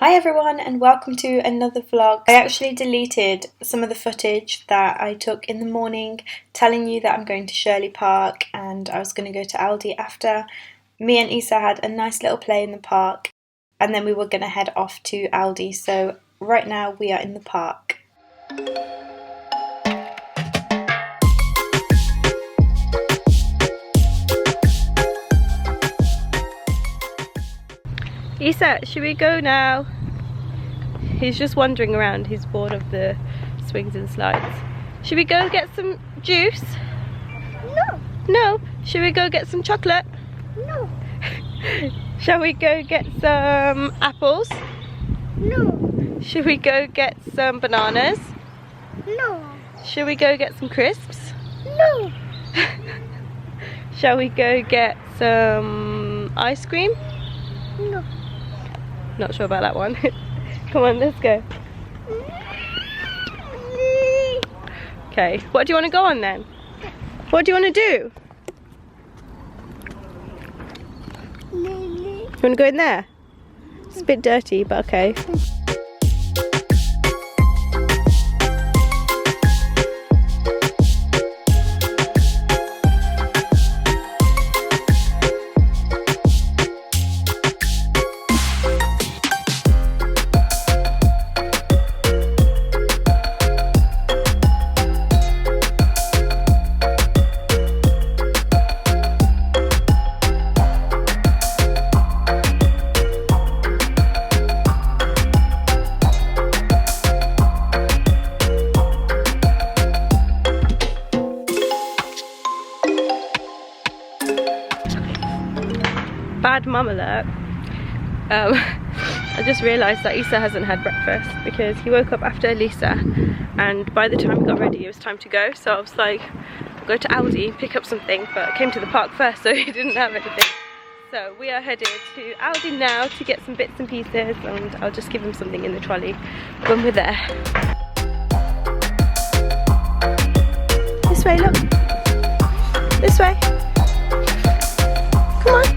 Hi everyone and welcome to another vlog. I actually deleted some of the footage that I took in the morning telling you that I'm going to Shirley Park and I was going to go to Aldi after. Me and Isa had a nice little play in the park and then we were going to head off to Aldi, so right now we are in the park. Isa, should we go now? He's just wandering around, he's bored of the swings and slides. Should we go get some juice? No. No? Should we go get some chocolate? No. Shall we go get some apples? No. Should we go get some bananas? No. Should we go get some crisps? No. Shall we go get some ice cream? No. Not sure about that one. Come on, let's go. Okay, what do you want to go on then? What do you want to do? You want to go in there? It's a bit dirty, but okay. Bad mum alert. I just realised that Isa hasn't had breakfast because he woke up after Lisa and by the time we got ready it was time to go, so I was like, I'll go to Aldi, pick up something, but I came to the park first so he didn't have anything. So we are headed to Aldi now to get some bits and pieces and I'll just give him something in the trolley when we're there. This way, look. This way. Come on.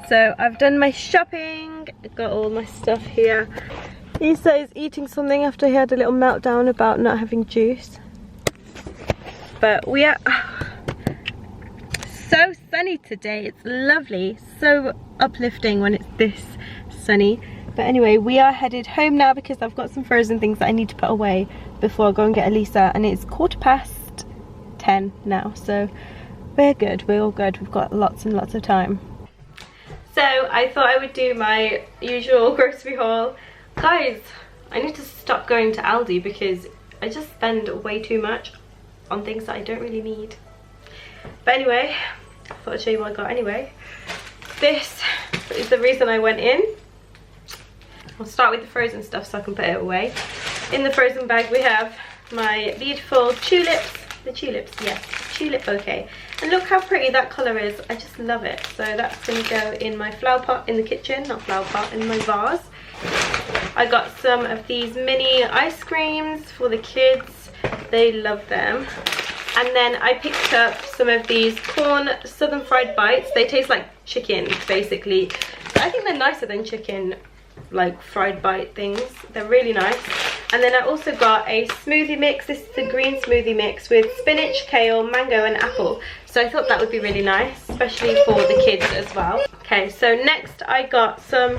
So I've done my shopping, I've got all my stuff here. Isa is eating something after he had a little meltdown about not having juice. But we are so sunny today, it's lovely, so uplifting when it's this sunny. But anyway, we are headed home now because I've got some frozen things that I need to put away before I go and get Elisa, and it's 10:15 now, so we're good, we're all good, we've got lots and lots of time. So I thought I would do my usual grocery haul. Guys, I need to stop going to Aldi because I just spend way too much on things that I don't really need. But anyway, I thought I'd show you what I got anyway. This is the reason I went in. I'll start with the frozen stuff so I can put it away. In the frozen bag we have my beautiful tulips. The tulips, yes, tulip bouquet. And look how pretty that colour is, I just love it. So that's going to go in my flower pot in the kitchen, not flower pot, in my vase. I got some of these mini ice creams for the kids, they love them. And then I picked up some of these corn southern fried bites. They taste like chicken basically, but I think they're nicer than chicken like fried bite things. They're really nice. And then I also got a smoothie mix. This is the green smoothie mix with spinach, kale, mango and apple. So I thought that would be really nice, especially for the kids as well. Okay, so next I got some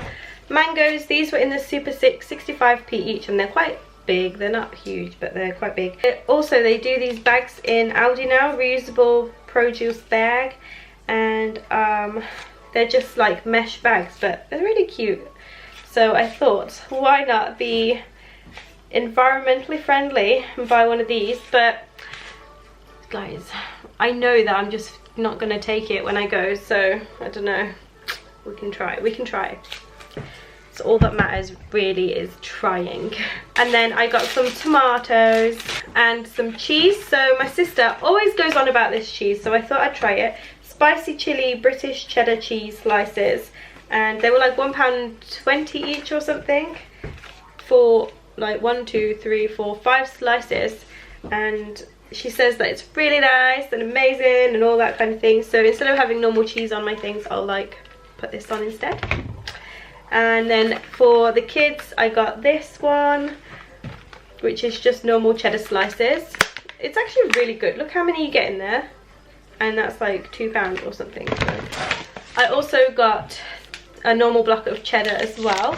mangoes. These were in the Super 6, 65p each, and they're quite big. They're not huge, but they're quite big. Also, they do these bags in Aldi now, reusable produce bag, and they're just like mesh bags, but they're really cute. So I thought, why not be environmentally friendly and buy one of these? But guys, I know that I'm just not gonna take it when I go, so I don't know. We can try. So all that matters really is trying. And then I got some tomatoes and some cheese. So my sister always goes on about this cheese, so I thought I'd try it. Spicy chili British cheddar cheese slices, and they were like £1.20 each or something for like 1, 2, 3, 4, 5 slices. And she says that it's really nice and amazing and all that kind of thing. So instead of having normal cheese on my things, I'll like put this on instead. And then for the kids, I got this one, which is just normal cheddar slices. It's actually really good. Look how many you get in there. And that's like £2 or something. I also got a normal block of cheddar as well.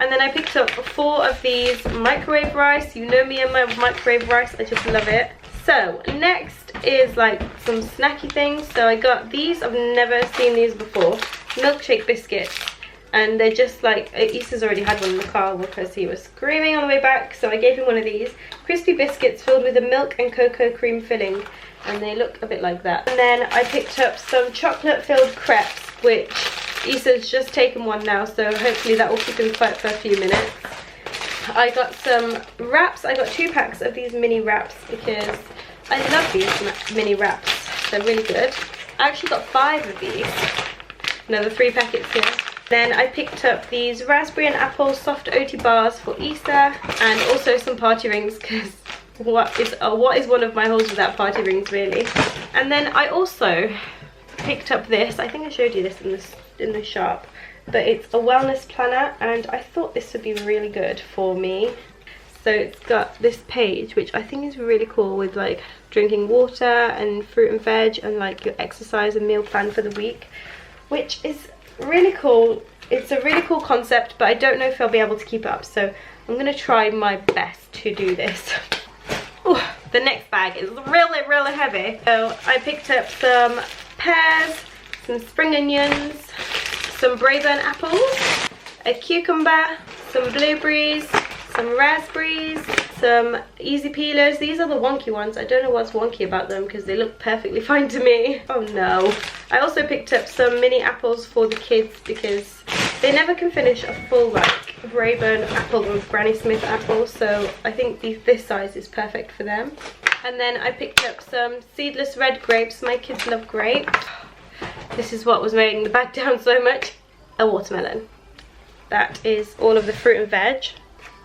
And then I picked up 4 of these microwave rice. You know me and my microwave rice, I just love it. So next is like some snacky things. So I got these, I've never seen these before. Milkshake biscuits. And they're just like, Issa's already had one in the car because he was screaming on the way back, so I gave him one of these. Crispy biscuits filled with a milk and cocoa cream filling, and they look a bit like that. And then I picked up some chocolate filled crepes, which Issa's just taken one now, so hopefully that will keep him quiet for a few minutes. I got some wraps. I got 2 packs of these mini wraps because I love these mini wraps. They're really good. I actually got 5 of these. Another 3 packets here. Then I picked up these raspberry and apple soft oaty bars for Issa, and also some party rings, because what is one of my hauls without party rings, really. And then I also picked up this. I think I showed you this in the shop, but it's a wellness planner, and I thought this would be really good for me. So it's got this page, which I think is really cool, with like drinking water and fruit and veg and like your exercise and meal plan for the week, which is really cool. It's a really cool concept, but I don't know if I'll be able to keep it up, so I'm gonna try my best to do this. Ooh, the next bag is really heavy. So I picked up some pears, some spring onions, some Braeburn apples, a cucumber, some blueberries, some raspberries, some easy peelers. These are the wonky ones. I don't know what's wonky about them because they look perfectly fine to me. Oh no. I also picked up some mini apples for the kids because they never can finish a full like Braeburn apple or Granny Smith apple, so I think this size is perfect for them. And then I picked up some seedless red grapes. My kids love grapes. This is what was weighing the bag down so much. A watermelon. That is all of the fruit and veg.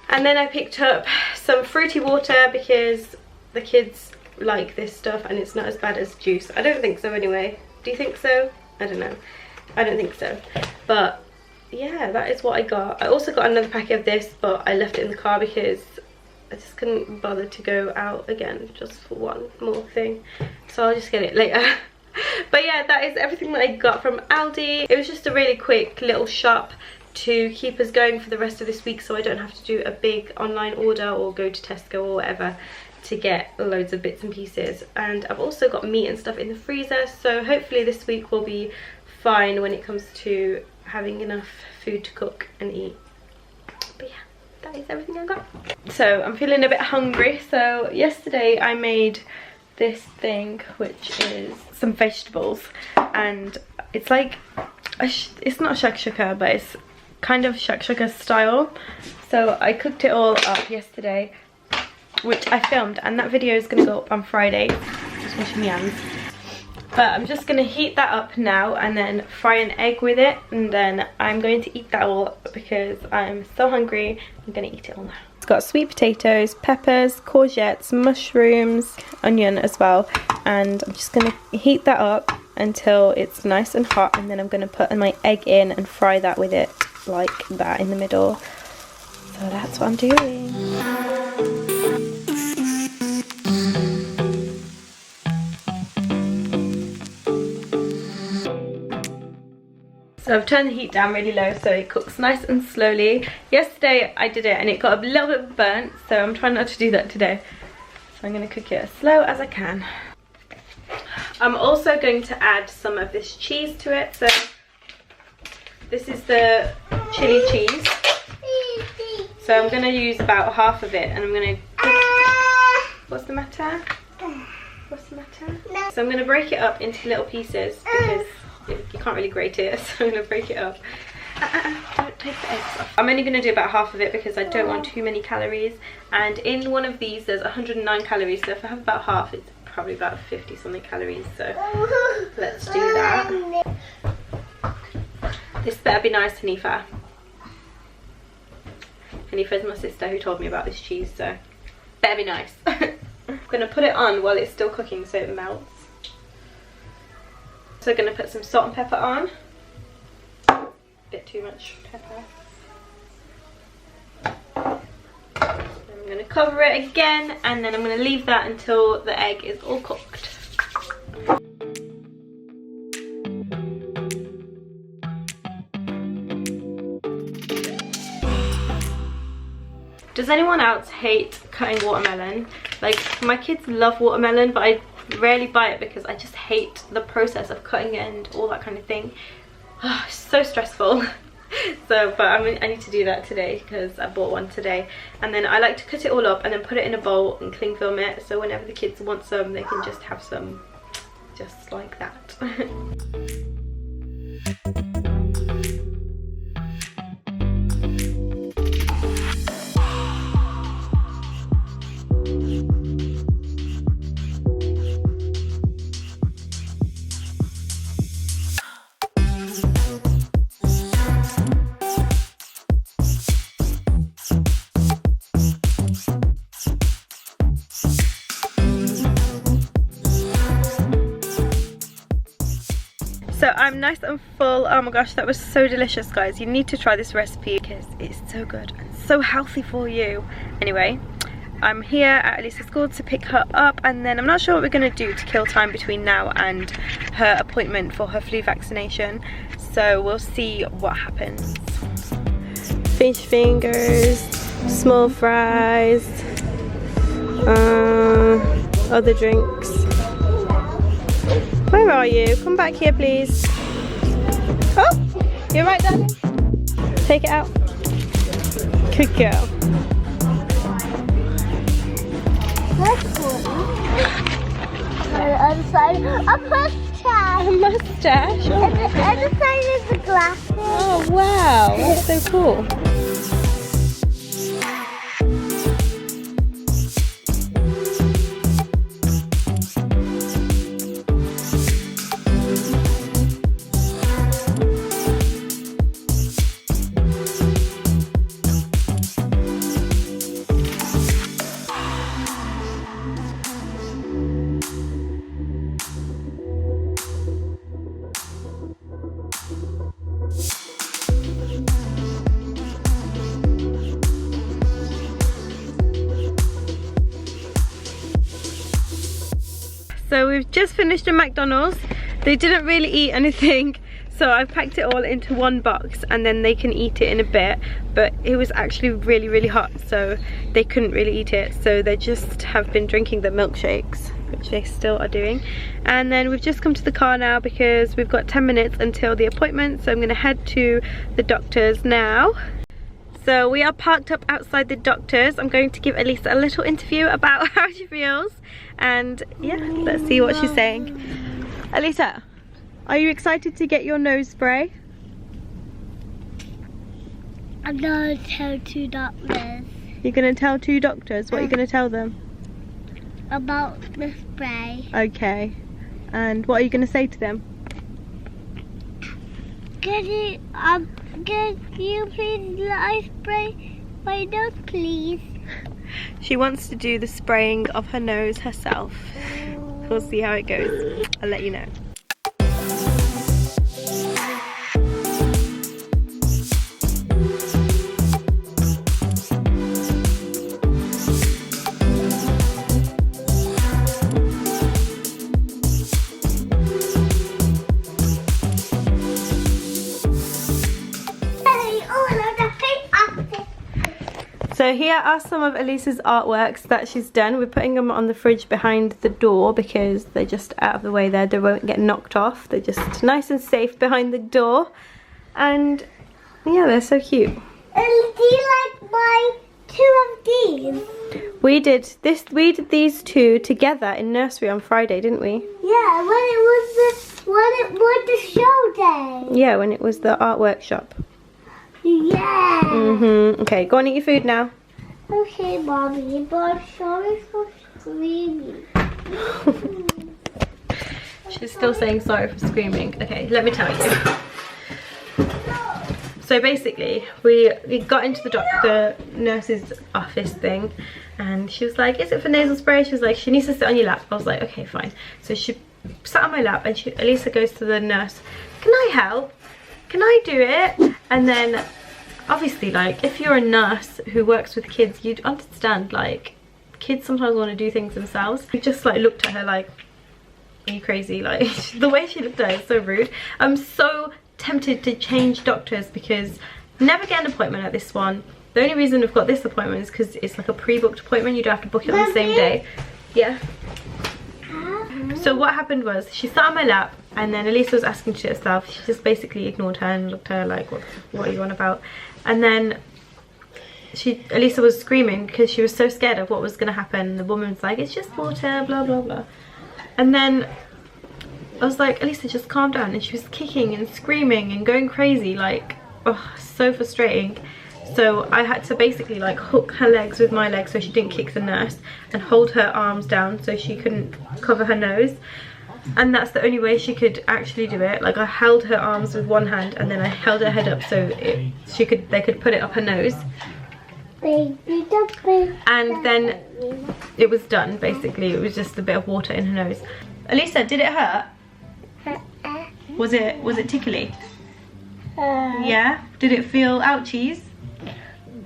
And then I picked up some fruity water because the kids like this stuff and it's not as bad as juice. I don't think so anyway. Do you think so? I don't know. I don't think so. But yeah, that is what I got. I also got another packet of this, but I left it in the car because I just couldn't bother to go out again just for one more thing. So I'll just get it later. But yeah, that is everything that I got from Aldi. It was just a really quick little shop to keep us going for the rest of this week, so I don't have to do a big online order or go to Tesco or whatever to get loads of bits and pieces. And I've also got meat and stuff in the freezer, so hopefully this week will be fine when it comes to having enough food to cook and eat. But yeah, that is everything I got. So I'm feeling a bit hungry. So yesterday I made this thing, which is some vegetables, and it's like it's not shakshuka, but it's kind of shakshuka style. So I cooked it all up yesterday, which I filmed, and that video is going to go up on Friday. Just washing my hands. But I'm just going to heat that up now and then fry an egg with it, and then I'm going to eat that all up because I'm so hungry. I'm going to eat it all now. It's got sweet potatoes, peppers, courgettes, mushrooms, onion as well, and I'm just going to heat that up until it's nice and hot, and then I'm going to put my egg in and fry that with it like that in the middle. So that's what I'm doing. So I've turned the heat down really low so it cooks nice and slowly. Yesterday I did it and it got a little bit burnt, so I'm trying not to do that today. So I'm going to cook it as slow as I can. I'm also going to add some of this cheese to it. So this is the chili cheese. So I'm going to use about half of it and I'm going to cook. What's the matter? What's the matter? So I'm going to break it up into little pieces because you can't really grate it, so I'm going to break it up. Don't take the eggs off. I'm only going to do about half of it because I don't want too many calories, and in one of these there's 109 calories, so if I have about half it's probably about 50 something calories, so let's do that. This better be nice, Hanifa. Hanifa's my sister who told me about this cheese, so better be nice. I'm going to put it on while it's still cooking so it melts. So I'm going to put some salt and pepper on. A bit too much pepper. I'm going to cover it again and then I'm going to leave that until the egg is all cooked. Does anyone else hate cutting watermelon? Like, my kids love watermelon, but I rarely buy it because I just hate the process of cutting it and all that kind of thing. Oh, it's so stressful. So, but I need to do that today because I bought one today. And then I like to cut it all up and then put it in a bowl and cling film it, so whenever the kids want some, they can just have some just like that. So I'm nice and full. Oh my gosh, that was so delicious, guys. You need to try this recipe because it's so good and so healthy for you. Anyway, I'm here at Elisa's school to pick her up, and then I'm not sure what we're going to do to kill time between now and her appointment for her flu vaccination. So we'll see what happens. Fish fingers, small fries, other drinks. Where are you? Come back here, please. Oh, you're right, darling. Take it out. Good girl. On the other side, a mustache. A mustache? Oh. And the other side is the glasses. Oh, wow. That's so cool. So we've just finished at McDonald's. They didn't really eat anything, so I've packed it all into one box and then they can eat it in a bit, but it was actually really, really hot, so they couldn't really eat it. So they just have been drinking the milkshakes, which they still are doing. And then we've just come to the car now because we've got 10 minutes until the appointment, so I'm gonna head to the doctor's now. So we are parked up outside the doctor's. I'm going to give Elisa a little interview about how she feels, and yeah, let's see what she's saying. Elisa, are you excited to get your nose spray? I'm gonna tell 2 doctors You're gonna tell 2 doctors? What are you gonna tell them? about the spray. Okay, and what are you gonna say to them? Could you please let I spray my nose, please? She wants to do the spraying of her nose herself. We'll see how it goes. I'll let you know. So here are some of Elisa's artworks that she's done. We're putting them on the fridge behind the door because they're just out of the way there. They won't get knocked off. They're just nice and safe behind the door. And yeah, they're so cute. And do you like my 2 of these? We did these 2 together in nursery on Friday, didn't we? Yeah, when it was the show day. Yeah, when it was the art workshop. Yeah. Okay, go and eat your food now. Okay, Mommy, but I'm sorry for screaming. She's still saying sorry for screaming. Okay, let me tell you. So basically, we got into the nurse's office thing, and she was like, is it for nasal spray? She was like, she needs to sit on your lap. I was like, okay, fine. So she sat on my lap, and Elisa goes to the nurse, can I help? Can I do it? And then obviously, like, if you're a nurse who works with kids, you'd understand, like, kids sometimes want to do things themselves. We just like looked at her like, are you crazy? Like, the way she looked at her is so rude. I'm so tempted to change doctors because never get an appointment at this one. The only reason we've got this appointment is because it's like a pre-booked appointment. You don't have to book it on the same day. Yeah. So what happened was she sat on my lap, and then Elisa was asking to herself. She just basically ignored her and looked at her like, what are you on about? And then Elisa was screaming because she was so scared of what was going to happen. The woman was like, it's just water, blah blah blah. And then I was like, Elisa, just calm down. And she was kicking and screaming and going crazy, like, oh, so frustrating. So I had to basically like hook her legs with my legs so she didn't kick the nurse, and hold her arms down so she couldn't cover her nose. And that's the only way she could actually do it. Like, I held her arms with one hand, and then I held her head up so they could put it up her nose. And then it was done, basically. It was just a bit of water in her nose. Elisa, did it hurt? Was it tickly? Yeah? Did it feel ouchies?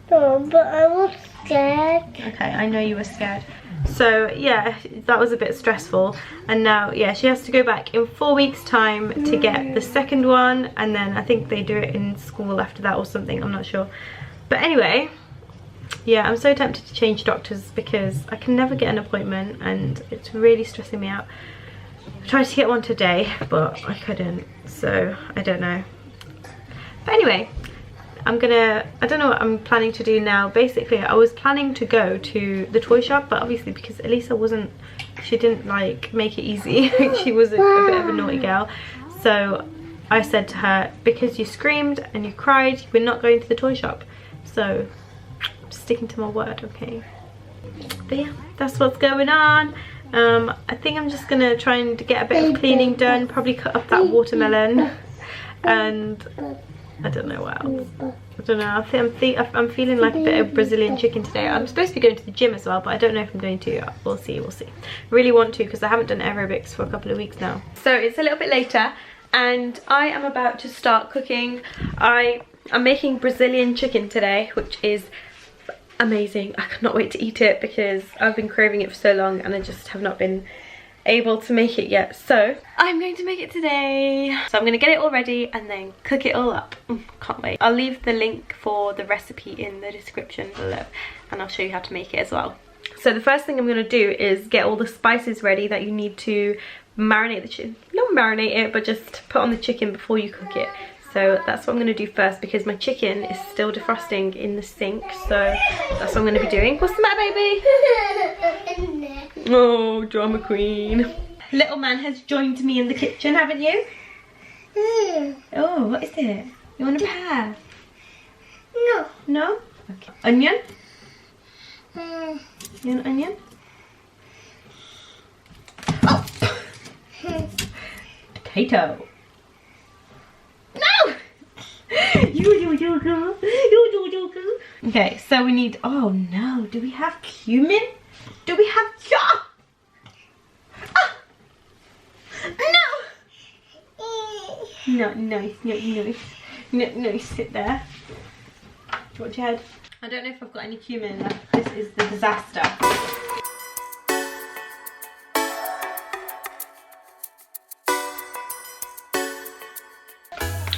No, but I was scared. Okay, I know you were scared. So yeah, that was a bit stressful. And now, yeah, she has to go back in 4 weeks time to get the second one, and then I think they do it in school after that or something, I'm not sure. But anyway, yeah, I'm so tempted to change doctors because I can never get an appointment and it's really stressing me out. I tried to get one today, but I couldn't, so I don't know. But anyway, I don't know what I'm planning to do now. Basically, I was planning to go to the toy shop, but obviously because Elisa she didn't like make it easy. She was a bit of a naughty girl. So I said to her, because you screamed and you cried, we're not going to the toy shop. So I'm sticking to my word, okay? But yeah, that's what's going on. I think I'm just gonna try and get a bit of cleaning done, probably cut up that watermelon, and I don't know what else. I don't know. I'm feeling like a bit of Brazilian chicken today. I'm supposed to be going to the gym as well, but I don't know if I'm going to. We'll see, we'll see. Really want to, because I haven't done aerobics for a couple of weeks now. So it's a little bit later, and I am about to start cooking. I'm making Brazilian chicken today, which is amazing. I cannot wait to eat it because I've been craving it for so long and I just have not been able to make it yet. So I'm going to make it today. So I'm going to get it all ready and then cook it all up. Can't wait. I'll leave the link for the recipe in the description below, and I'll show you how to make it as well. So the first thing I'm going to do is get all the spices ready that you need to marinate the chicken. Not marinate it, but just put on the chicken before you cook it. So that's what I'm going to do first, because my chicken is still defrosting in the sink. So that's what I'm going to be doing. What's the matter, baby? Oh, drama queen. Little man has joined me in the kitchen, haven't you? Oh, what is it? You want a pear? No. No? Okay. Onion? You want onion? Oh! Potato. No! Okay, so we need, oh no, do we have cumin? Do we have, ah! No! No, sit there. Watch your head. I don't know if I've got any cumin left. This is the disaster.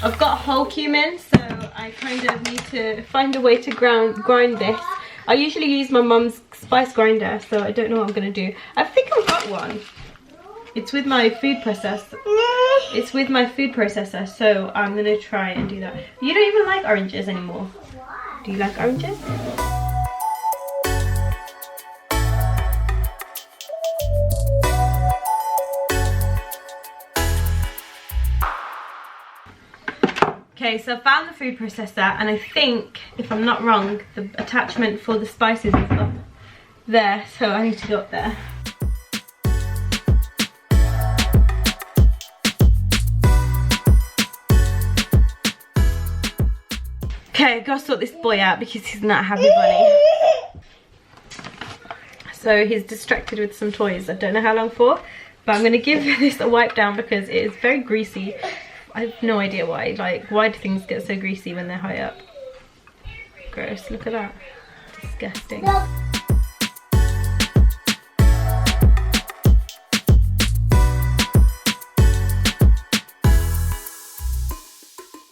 I've got whole cumin, so I kind of need to find a way to grind this. I usually use my mum's spice grinder, so I don't know what I'm gonna do. I think I've got one. It's with my food processor. It's with my food processor, so I'm gonna try and do that. You don't even like oranges anymore. Do you like oranges? Okay, so I found the food processor, and I think, if I'm not wrong, the attachment for the spices is up there, so I need to go up there. Okay, gotta sort this boy out because he's not a happy bunny. So he's distracted with some toys. I don't know how long for, but I'm gonna give this a wipe down because it is very greasy. I have no idea why. Like, why do things get so greasy when they're high up? Gross, look at that. Disgusting.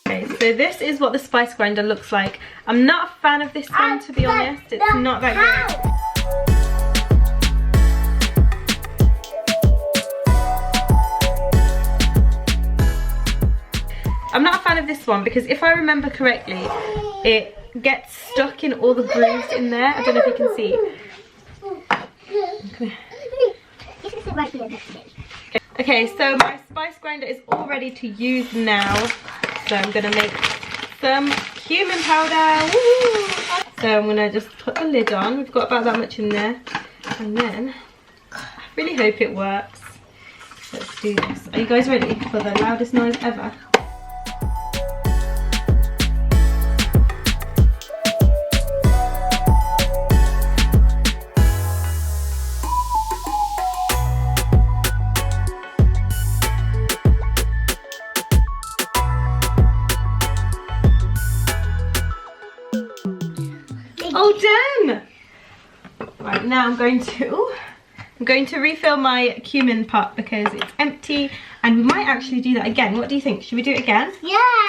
Okay, so this is what the spice grinder looks like. I'm not a fan of this one, to be honest. It's not that good. I'm not a fan of this one because if I remember correctly, it gets stuck in all the grooves in there. I don't know if you can see. Okay, so my spice grinder is all ready to use now. So I'm gonna make some cumin powder. Woo! So I'm gonna just put the lid on. We've got about that much in there. And then, I really hope it works. Let's do this. Are you guys ready for the loudest noise ever? All done! Right, now I'm going to refill my cumin pot because it's empty, and we might actually do that again. What do you think? Should we do it again? Yeah!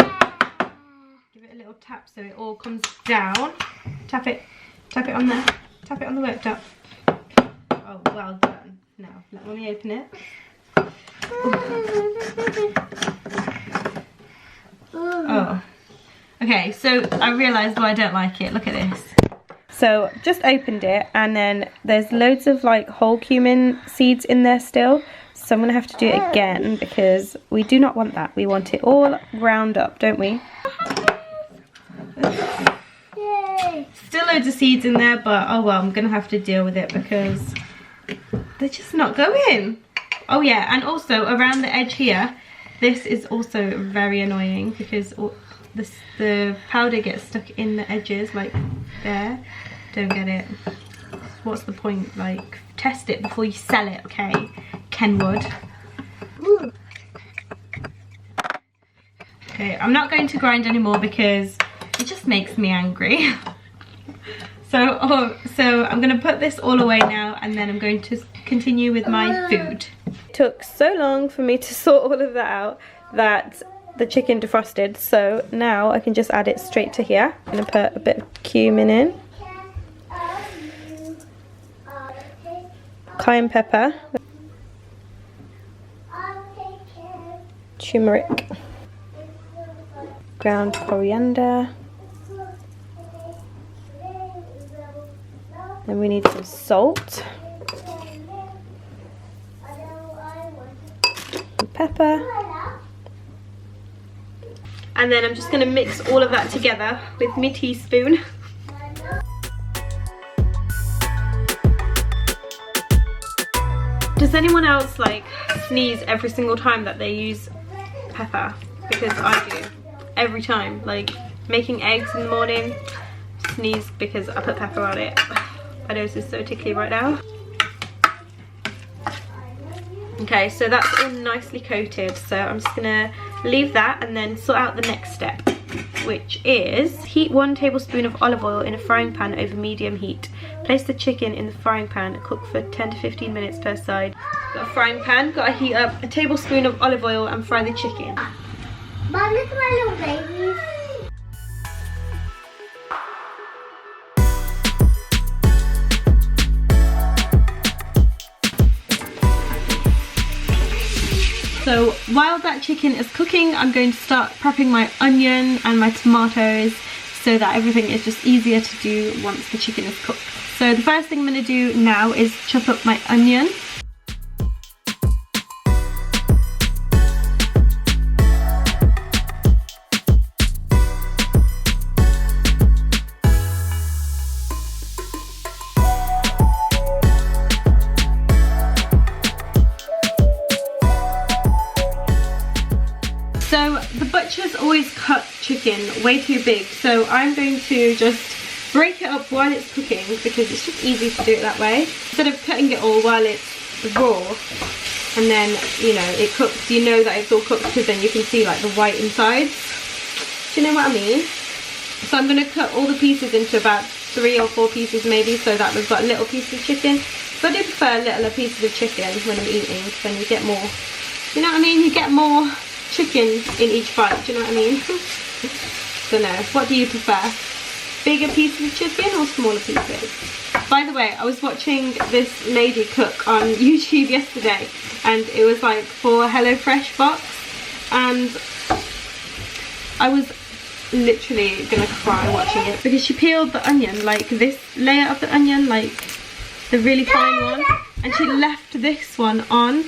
Give it a little tap so it all comes down. Tap it on there. Tap it on the worktop. Oh, well done. Now, let me open it. Oh. Okay, so I realised why I don't like it. Look at this. So just opened it, and then there's loads of like whole cumin seeds in there still. So I'm going to have to do it again because we do not want that. We want it all ground up, don't we? Yay. Still loads of seeds in there, but oh well, I'm going to have to deal with it because they're just not going. Oh yeah, and also around the edge here, this is also very annoying because the powder gets stuck in the edges, like there. Don't get it. What's the point? Like, test it before you sell it, okay? Kenwood. Okay, I'm not going to grind anymore because it just makes me angry. So I'm going to put this all away now, and then I'm going to continue with my food. It took so long for me to sort all of that out that the chicken defrosted, so now I can just add it straight to here. I'm going to put a bit of cumin in, cayenne pepper, turmeric, ground coriander, then we need some salt, and pepper. And then I'm just going to mix all of that together with my teaspoon. Does anyone else like sneeze every single time that they use pepper? Because I do. Every time. Like making eggs in the morning, sneeze because I put pepper on it. My nose is so tickly right now. Okay, so that's all nicely coated, so I'm just gonna leave that and then sort out the next step, which is heat 1 tablespoon of olive oil in a frying pan over medium heat. Place the chicken in the frying pan and cook for 10 to 15 minutes per side. Got a frying pan, gotta heat up a tablespoon of olive oil and fry the chicken. Mom, look at my little babies. So while that chicken is cooking, I'm going to start prepping my onion and my tomatoes so that everything is just easier to do once the chicken is cooked. So the first thing I'm going to do now is chop up my onion. So the butchers always cut chicken way too big, so I'm going to just break it up while it's cooking because it's just easy to do it that way. Instead of cutting it all while it's raw and then, you know, it cooks, you know that it's all cooked because then you can see like the white insides. Do you know what I mean? So I'm going to cut all the pieces into about 3 or 4 pieces maybe, so that we've got little pieces of chicken. So I do prefer littler pieces of chicken when I'm eating, then you get more, you know what I mean? You get more chicken in each bite, do you know what I mean? So no, what do you prefer? Bigger pieces of chicken or smaller pieces? By the way, I was watching this lady cook on YouTube yesterday, and it was like for HelloFresh box, and I was literally gonna cry watching it because she peeled the onion, like this layer of the onion, like the really fine one, and she left this one on,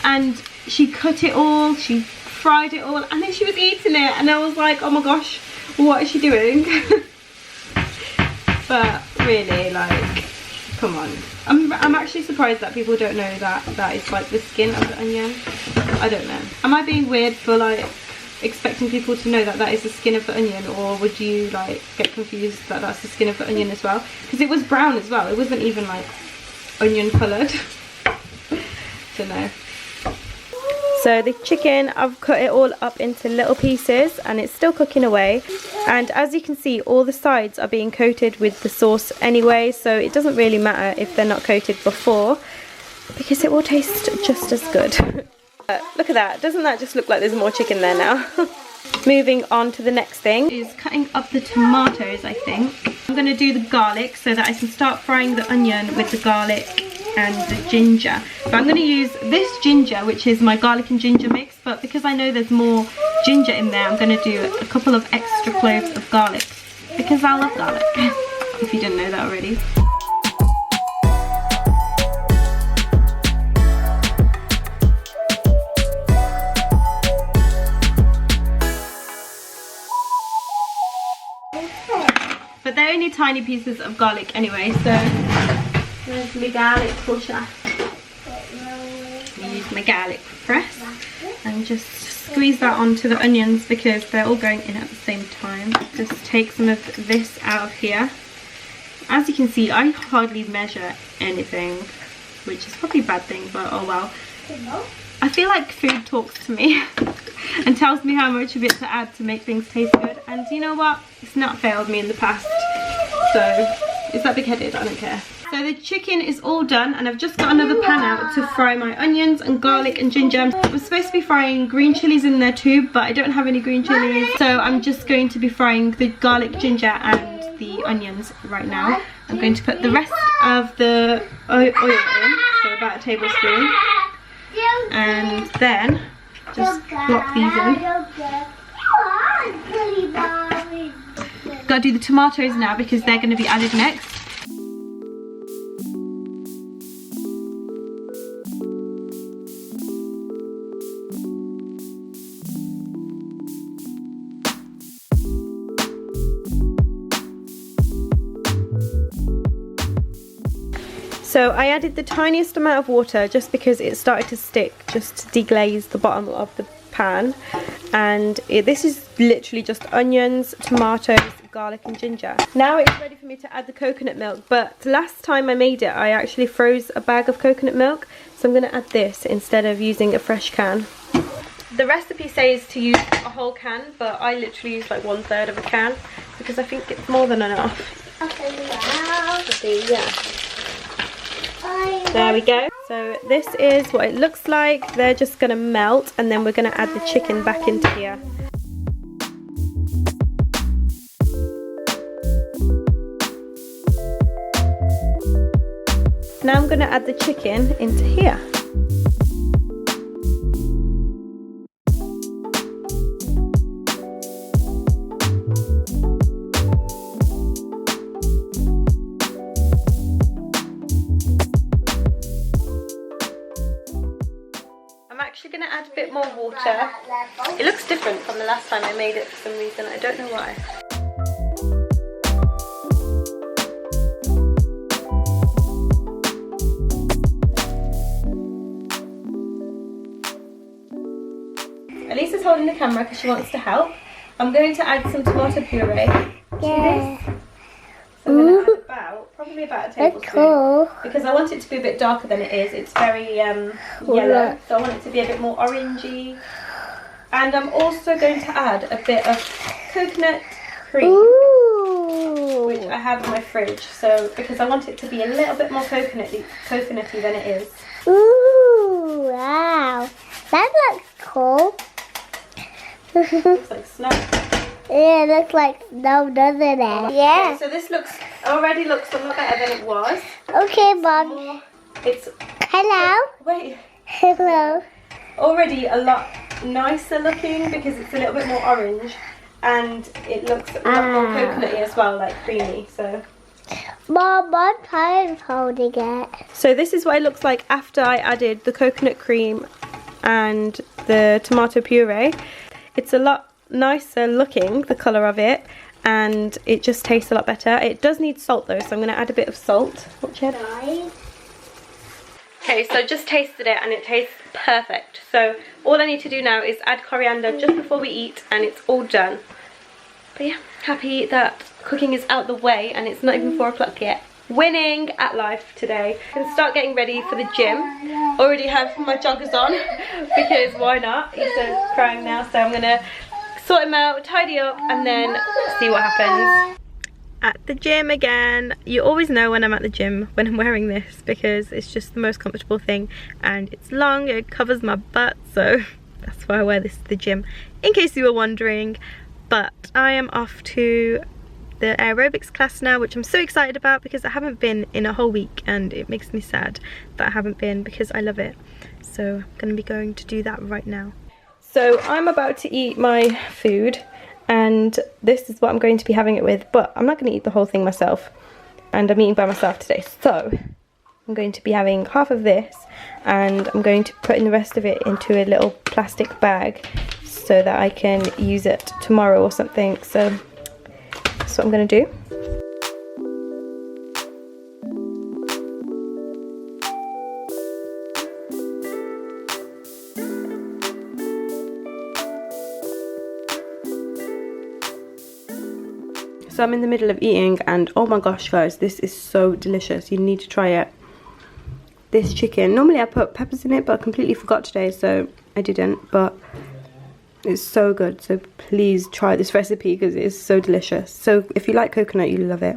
and she cut it all, she fried it all, and then she was eating it, and I was like, oh my gosh, what is she doing? But really, like, come on. I'm actually surprised that people don't know that that is like the skin of the onion. I don't know. Am I being weird for like expecting people to know that that is the skin of the onion, or would you like get confused that that's the skin of the onion as well? Because it was brown as well. It wasn't even like onion coloured. Don't know. So the chicken, I've cut it all up into little pieces and it's still cooking away. And as you can see, all the sides are being coated with the sauce anyway, so it doesn't really matter if they're not coated before because it will taste just as good. Look at that, doesn't that just look like there's more chicken there now? Moving on to the next thing is cutting up the tomatoes, I think. I'm going to do the garlic so that I can start frying the onion with the garlic and the ginger. But I'm going to use this ginger, which is my garlic and ginger mix, but because I know there's more ginger in there, I'm going to do a couple of extra cloves of garlic because I love garlic, if you didn't know that already. But they're only tiny pieces of garlic anyway, so there's my garlic crusher. Use my garlic press and just squeeze that onto the onions because they're all going in at the same time. Just take some of this out of here. As you can see, I hardly measure anything, which is probably a bad thing, but oh well. I feel like food talks to me and tells me how much of it to add to make things taste good, and you know what? It's not failed me in the past, so is that big-headed? I don't care. So the chicken is all done and I've just got another pan out to fry my onions and garlic and ginger. I was supposed to be frying green chilies in there too, but I don't have any green chilies, so I'm just going to be frying the garlic, ginger and the onions right now. I'm going to put the rest of the oil in, so about a tablespoon, and then just plop these in. Gotta do the tomatoes now because they're going to be added next. So I added the tiniest amount of water just because it started to stick, just to deglaze the bottom of the pan. And this is literally just onions, tomatoes, garlic and ginger. Now it's ready for me to add the coconut milk, but last time I made it I actually froze a bag of coconut milk, so I'm going to add this instead of using a fresh can. The recipe says to use a whole can, but I literally use like 1/3 of a can because I think it's more than enough. There we go. So this is what it looks like. They're just going to melt and then we're going to add the chicken back into here. Now I'm going to add the chicken into here. water. It looks different from the last time I made it for some reason. I don't know why. Elisa's holding the camera because she wants to help. I'm going to add some tomato puree to this. So I'm going to add probably about a tablespoon. Because I want it to be a bit darker than it is. It's very yellow, so I want it to be a bit more orangey. And I'm also going to add a bit of coconut cream, which I have in my fridge. So because I want it to be a little bit more coconutty than it is. Ooh, wow, that looks cool. Looks like snow. Yeah, it looks like snow, doesn't it? Yeah. Okay, so this already looks a lot better than it was. Okay, Mom. It's hello. Wait. Hello. Already a lot nicer looking because it's a little bit more orange, and it looks a lot more coconutty as well, like creamy. So. Mom, my time's holding it. So this is what it looks like after I added the coconut cream and the tomato puree. It's a lot nicer looking, the colour of it, and it just tastes a lot better. It does need salt though, so I'm going to add a bit of salt. Watch it. Okay, so I just tasted it and it tastes perfect. So all I need to do now is add coriander just before we eat and it's all done. But yeah, happy that cooking is out the way and it's not even 4 o'clock yet. Winning at life today. I can start getting ready for the gym. Already have my joggers on because why not? He's crying now, so I'm gonna sort him out, tidy up, and then see what happens. At the gym again. You always know when I'm at the gym when I'm wearing this because it's just the most comfortable thing and it's long, it covers my butt, so that's why I wear this to the gym, in case you were wondering. But I am off to the aerobics class now, which I'm so excited about because I haven't been in a whole week and it makes me sad that I haven't been because I love it. So I'm going to be going to do that right now. So I'm about to eat my food and this is what I'm going to be having it with, but I'm not going to eat the whole thing myself and I'm eating by myself today. So I'm going to be having half of this and I'm going to put in the rest of it into a little plastic bag so that I can use it tomorrow or something. So that's what I'm going to do. So I'm in the middle of eating and oh my gosh guys, this is so delicious. You need to try it. This chicken, normally I put peppers in it but I completely forgot today, so I didn't, but it's so good. So please try this recipe because it is so delicious. So if you like coconut, you'll love it.